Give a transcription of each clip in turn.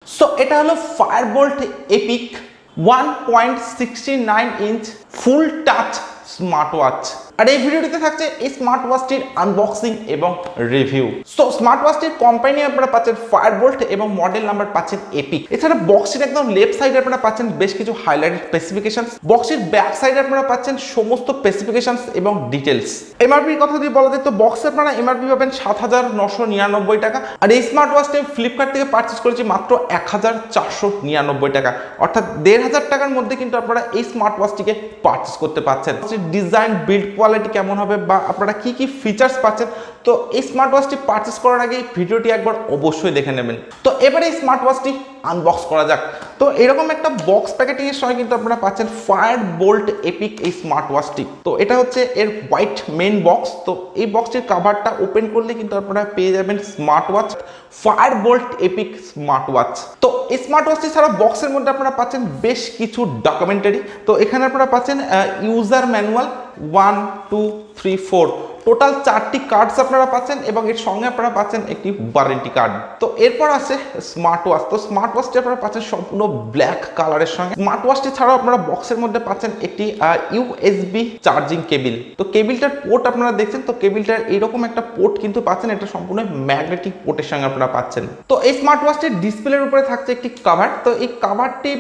So এটা হলো Fire-Boltt epic 1.69 inch full touch smart watch. আর এই ভিডিওটিতে থাকছে এই স্মার্ট ওয়াচটির আনবক্সিং এবং রিভিউ। সো স্মার্ট ওয়াচটির কোম্পানি আপনারা পাচ্ছেন Fire-Boltt এবং মডেল নাম্বার পাচ্ছেন এপিক। এছাড়া বক্সের একদম লেফট সাইডে আপনারা পাচ্ছেন বেশ কিছু হাইলাইটেড স্পেসিফিকেশনস। বক্সের ব্যাক সাইডে আপনারা পাচ্ছেন সমস্ত স্পেসিফিকেশনস এবং ডিটেলস। এমআরপির কথা যদি বলা যায় তো বক্সে আপনারা এমআরপি পাবেন ৭,৯৯৯ টাকা। আর এই স্মার্ট ওয়াচটি ফ্লিপকার্ট থেকে পারচেজ করেছি মাত্র ১,৪৯৯ টাকা, অর্থাৎ ১,৫০০ টাকার মধ্যে কিন্তু আপনারা এই স্মার্ট ওয়াচটিকে পারচেজ করতে পারছেন। ডিজাইন, বিল্ড কোয়ালিটি কেমন হবে বা আপনারা কি কি ফিচার্স পাচ্ছেন, তো এই স্মার্ট ওয়াচটি পারচেজ করার আগে ভিডিওটি একবার অবশ্যই দেখে নেবেন। তো এবারে এই স্মার্ট ওয়াচটি আনবক্স করা যাক। তো এরকম একটা বক্স প্যাকেটিং এর সঙ্গে কিন্তু আপনারা পাচ্ছেন Fire-Boltt এপিক এই স্মার্ট ওয়াচটি। তো এটা হচ্ছে এর হোয়াইট মেইন বক্স। তো এই বক্সটির কভারটা ওপেন করলে কিন্তু আপনারা পেয়ে যাবেন smart watch Fire-Boltt epic smart watch. তো এই স্মার্ট ওয়াচটি ছাড়া বক্সের মধ্যে আপনারা পাচ্ছেন বেশ কিছু ডকুমেন্টারি। তো এখানে আপনারা পাচ্ছেন ইউজার ম্যানুয়াল 1, 2, 3, 4 টোটাল 4টি কার্ডস আপনারা পাচ্ছেন এবং এর সঙ্গে আপনারা পাচ্ছেন একটি ওয়ারেন্টি কার্ড। তো এরপর আছে স্মার্ট ওয়াচ। তো স্মার্ট ওয়াচটি আপনারা পাচ্ছেন সম্পূর্ণ ব্ল্যাক কালারের সঙ্গে। স্মার্ট ওয়াচটি ছাড়াও আপনারা বক্সের মধ্যে পাচ্ছেন একটি ইউএসবি চার্জিং কেবিল। তো কেবিলটার পোর্ট আপনারা দেখছেন, তো কেবিলটার এইরকম একটা পোর্ট কিন্তু পাচ্ছেন, এটা সম্পূর্ণ ম্যাগনেটিক পোর্টের সঙ্গে আপনারা পাচ্ছেন। তো এই স্মার্ট ওয়াচটির ডিসপ্লের উপরে থাকছে একটি কভার। তো এই কভারটি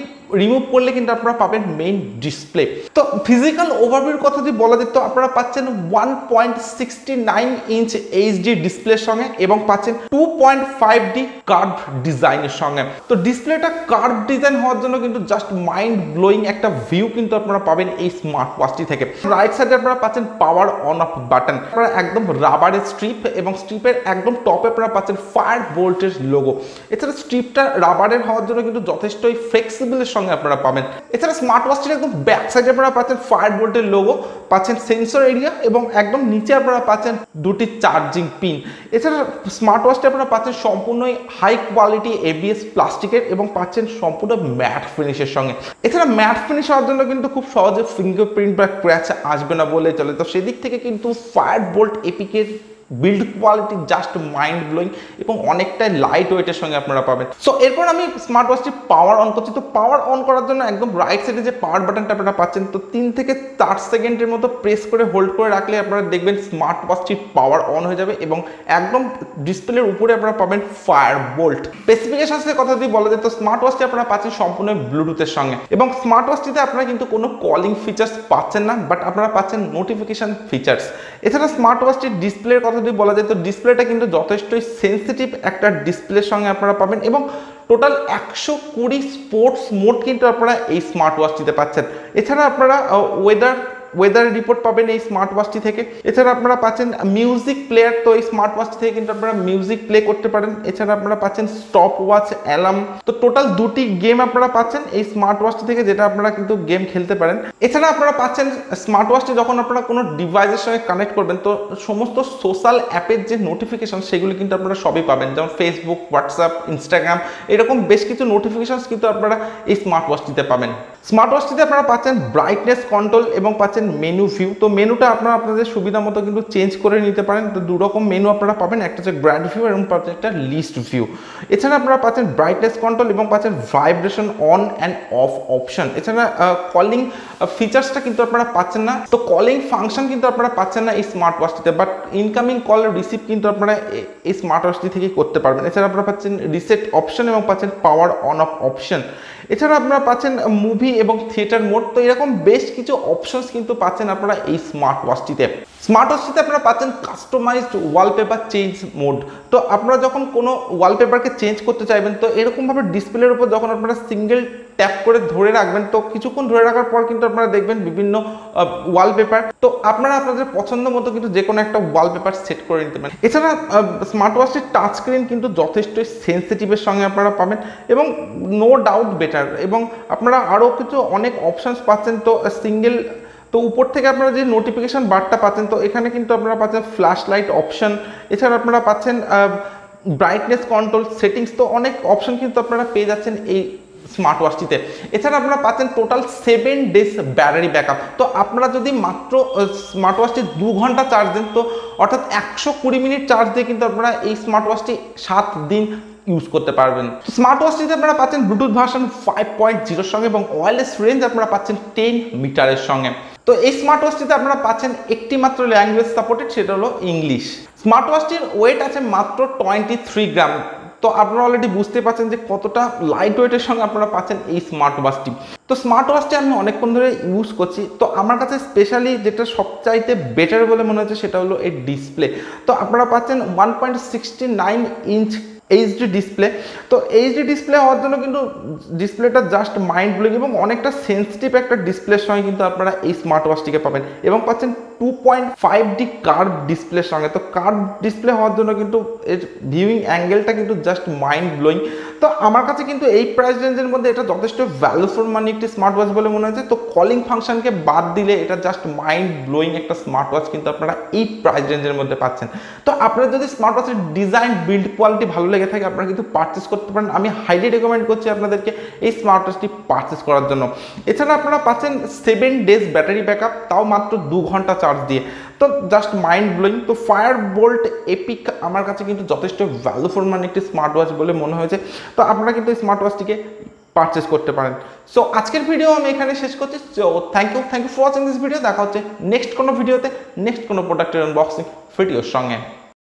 রিমুভ করলে কিন্তু আপনারা পাবেন মেইন ডিসপ্লে। তো ফিজিক্যাল ওভারভিউর কথা যদি বলা যায় তো আপনারা পাচ্ছেন 1.69 ইঞ্চ এইচডি ডিসপ্লের সঙ্গে এবং পাচ্ছেন 2.5D কার্ভ ডিজাইনের সঙ্গে। তো ডিসপ্লেটা কার্ভ ডিজাইন হওয়ার জন্য কিন্তু জাস্ট মাইন্ড ব্লোয়িং একটা ভিউ কিন্তু আপনারা পাবেন এই স্মার্ট ওয়াচটি থেকে। রাইট সাইডে আপনারা পাচ্ছেন পাওয়ার অন অফ বাটন, আপনারা একদম রাবারের স্ট্রিপ এবং স্ট্রিপের একদম টপে আপনারা পাচ্ছেন Fire-Boltt এর লোগো। এছাড়া স্ট্রিপটা রাবারের হওয়ার জন্য কিন্তু যথেষ্টই ফ্লেক্সিবলের সঙ্গে আপনারা পাবেন। এছাড়া স্মার্ট ওয়াচটির একদম ব্যাক সাইডে আপনারা পাচ্ছেন Fire-Boltt এর লোগো, পাচ্ছেন সেন্সর এরিয়া এবং একদম নিচে আপনারা পাচ্ছেন দুটি চার্জিং পিন। এছাড়া স্মার্ট ওয়াচটি আপনারা পাচ্ছেন সম্পূর্ণই হাই কোয়ালিটি এবিএস প্লাস্টিকের এবং পাচ্ছেন সম্পূর্ণ ম্যাট ফিনিশের সঙ্গে। এছাড়া ম্যাট ফিনিশ হওয়ার জন্য কিন্তু খুব সহজে ফিঙ্গারপ্রিন্ট বা ক্র্যাচ আসবে না বলে চলে। তো সেদিক থেকে কিন্তু Fire-Boltt এপিকের build quality just mind blowing এবং অনেকটাই লাইট ওয়েটের সঙ্গে আপনারা পাবেন। সো এরপর আমি স্মার্ট ওয়াচটি পাওয়ার অন করছি। তো পাওয়ার অন করার জন্য একদম রাইট সাইডে যে পাওয়ার বাটনটা আপনারা পাচ্ছেন, তো 3 থেকে 4 সেকেন্ডের মতো প্রেস করে হোল্ড করে রাখলে আপনারা দেখবেন স্মার্ট ওয়াচটির পাওয়ার অন হয়ে যাবে এবং একদম ডিসপ্লের উপরে আপনারা পাবেন Fire-Boltt। স্পেসিফিকেশনসের কথা যদি বলা যায় তো স্মার্ট ওয়াচটি আপনারা পাচ্ছেন সম্পূর্ণ ব্লুটুথের সঙ্গে এবং স্মার্ট ওয়াচটিতে আপনারা কিন্তু কোনো কলিং ফিচার্স পাচ্ছেন না, বাট আপনারা পাচ্ছেন নোটিফিকেশন ফিচার্স। এছাড়া স্মার্ট ওয়াচটির ডিসপ্লের কথা যদি বলা যায় তো ডিসপ্লেটা কিন্তু যথেষ্টই সেন্সিটিভ একটা ডিসপ্লের সঙ্গে আপনারা পাবেন এবং টোটাল 120 স্পোর্টস মোড কিন্তু আপনারা এই স্মার্ট ওয়াচটিতে পাচ্ছেন। এছাড়া আপনারা ওয়েদার রিপোর্ট পাবেন এই স্মার্ট ওয়াচটি থেকে। এছাড়া আপনারা পাচ্ছেন মিউজিক প্লেয়ার। তো এই স্মার্ট ওয়াচটি থেকে কিন্তু আপনারা মিউজিক প্লে করতে পারেন। এছাড়া আপনারা পাচ্ছেন স্টপ ওয়াচ, অ্যালার্ম। তো টোটাল 2টি গেম আপনারা পাচ্ছেন এই স্মার্ট ওয়াচটি থেকে, যেটা আপনারা কিন্তু গেম খেলতে পারেন। এছাড়া আপনারা পাচ্ছেন স্মার্ট ওয়াচটি যখন আপনারা কোনো ডিভাইসের সঙ্গে কানেক্ট করবেন তো সমস্ত সোশ্যাল অ্যাপের যে নোটিফিকেশন সেগুলি কিন্তু আপনারা সবই পাবেন, যেমন ফেসবুক, হোয়াটসঅ্যাপ, ইনস্টাগ্রাম, এরকম বেশ কিছু নোটিফিকেশন কিন্তু আপনারা এই স্মার্ট ওয়াচটিতে পাবেন। স্মার্ট ওয়াচটিতে আপনারা পাচ্ছেন ব্রাইটনেস কন্ট্রোল এবং পাচ্ছেন মেনু ভিউ। তো মেনুটা আপনারা আপনাদের সুবিধা মতো কিন্তু চেঞ্জ করে নিতে পারেন। তো 2 রকম মেনু আপনারা পাবেন, একটা হচ্ছে গ্র্যান্ড ভিউ এবং পাচ্ছেন একটা লিস্ট ভিউ। এছাড়া আপনারা পাচ্ছেন ব্রাইটনেস কন্ট্রোল এবং পাচ্ছেন vibration on and of option. এছাড়া কলিং ফিচার্সটা কিন্তু আপনারা পাচ্ছেন না। তো কলিং ফাংশন কিন্তু আপনারা পাচ্ছেন না এই স্মার্ট ওয়াচটিতে, বাট ইনকামিং কল রিসিভ কিন্তু আপনারা এই স্মার্ট ওয়াচটি থেকে করতে পারবেন। এছাড়া আপনারা পাচ্ছেন রিসেট অপশন এবং পাচ্ছেন পাওয়ার অন অফ অপশন। এছাড়া আপনারা পাচ্ছেন মুভি এবং থিয়েটার মোড। তো এরকম বেশ কিছু অপশনস কিন্তু পাচ্ছেন আপনারা এই স্মার্ট ওয়াচটিতে। স্মার্ট ওয়াচটিতে আপনারা পাচ্ছেন কাস্টমাইজড ওয়ালপেপার চেঞ্জ মোড। তো আপনারা যখন কোনো ওয়ালপেপারকে চেঞ্জ করতে চাইবেন তো এরকমভাবে ডিসপ্লের উপর যখন আপনারা সিঙ্গেল ট্যাপ করে ধরে রাখবেন তো কিছুক্ষণ ধরে রাখার পর কিন্তু আপনারা দেখবেন বিভিন্ন ওয়ালপেপার। তো আপনারা আপনাদের পছন্দ মতো কিন্তু যে কোনো একটা ওয়ালপেপার সেট করে নিতে পারেন। এছাড়া স্মার্ট ওয়াচটির টাচ স্ক্রিন কিন্তু যথেষ্টই সেন্সিটিভের সঙ্গে আপনারা পাবেন এবং নো ডাউট বেটার, এবং আপনারা আরও কিছু অনেক অপশানস পাচ্ছেন। তো সিঙ্গেল তো উপর থেকে আপনারা যে নোটিফিকেশান বারটা পাচ্ছেন তো এখানে কিন্তু আপনারা পাচ্ছেন ফ্ল্যাশ লাইট অপশান। এছাড়া আপনারা পাচ্ছেন ব্রাইটনেস কন্ট্রোল সেটিংস। তো অনেক অপশান কিন্তু আপনারা পেয়ে যাচ্ছেন এই স্মার্ট ওয়াচটিতে। এছাড়া আপনারা পাচ্ছেন টোটাল 7 ডেজ ব্যাটারি ব্যাকআপ। তো আপনারা যদি মাত্র স্মার্ট ওয়াচটি 2 ঘন্টা চার্জ দেন তো অর্থাৎ 120 মিনিট চার্জ দিয়ে কিন্তু আপনারা এই স্মার্ট ওয়াচটি 7 দিন ইউজ করতে পারবেন। স্মার্ট ওয়াচটিতে আপনারা পাচ্ছেন ব্লুটুথ ভার্সন 5.0 সঙ্গে এবং ওয়্যারলেস রেঞ্জ আপনারা পাচ্ছেন 10 মিটারের সঙ্গে। তো এই স্মার্ট ওয়াচটিতে আপনারা পাচ্ছেন একটি মাত্র ল্যাঙ্গুয়েজ সাপোর্টেড, সেটা হলো ইংলিশ। স্মার্ট ওয়াচটির ওয়েট আছে মাত্র 23 গ্রাম। তো আপনারা অলরেডি বুঝতে পারছেন যে কতটা লাইট ওয়েটের সঙ্গে আপনারা পাচ্ছেন এই স্মার্ট ওয়াচটি। তো স্মার্ট ওয়াচটি আমি অনেকক্ষণ ধরে ইউজ করছি। তো আমার কাছে স্পেশালি যেটা সবচাইতে বেটার বলে মনে হচ্ছে সেটা হলো এর ডিসপ্লে। তো আপনারা পাচ্ছেন 1.69 ইঞ্চ এইচডি ডিসপ্লে। তো এইচডি ডিসপ্লে হওয়ার জন্য কিন্তু ডিসপ্লেটা জাস্ট মাইন্ড ব্লোয়িং এবং অনেকটা সেন্সিটিভ একটা ডিসপ্লের সঙ্গে কিন্তু আপনারা এই স্মার্ট ওয়াচটিকে পাবেন এবং পাচ্ছেন 2.5D কার্ভ ডিসপ্লের সঙ্গে। তো কার্ভ ডিসপ্লে হওয়ার জন্য কিন্তু এর ভিউইং অ্যাঙ্গেলটা কিন্তু জাস্ট মাইন্ড ব্লোয়িং। তো আমার কাছে কিন্তু এই প্রাইস রেঞ্জের মধ্যে এটা যথেষ্ট ভ্যালু ফর মানি একটি স্মার্ট ওয়াচ বলে মনে হচ্ছে। তো কলিং ফাংশনকে বাদ দিলে এটা জাস্ট মাইন্ড ব্লোয়িং একটা স্মার্ট ওয়াচ কিন্তু আপনারা এই প্রাইস রেঞ্জের মধ্যে পাচ্ছেন। তো আপনারা যদি স্মার্ট ওয়াচের ডিজাইন বিল্ড কোয়ালিটি ভালো লেগে থাকে আপনারা কিন্তু পারচেস করতে পারেন। আমি হাইলি রেকমেন্ড করছি আপনাদেরকে এই স্মার্ট ওয়াচটি পারচেস করার জন্য। এছাড়া আপনারা পাচ্ছেন 7 ডেজ ব্যাটারি ব্যাকআপ, তাও মাত্র 2 ঘন্টা চার্জ দিয়ে। তো জাস্ট মাইন্ড ব্লোয়িং। তো ফায়ারবোল্ট এপিক আমার কাছে কিন্তু যথেষ্ট ভ্যালু ফর মানি একটি স্মার্ট ওয়াচ বলে মনে হয়েছে। তো আপনারা কিন্তু এই স্মার্ট ওয়াচটিকে পারচেস করতে পারেন। সো আজকের ভিডিও আমি এখানে শেষ করছি। So thank you for watching this video. দেখা হচ্ছে নেক্সট কোনো ভিডিওতে, নেক্সট কোনো প্রোডাক্টের আনবক্সিং ভিডিওর সঙ্গে।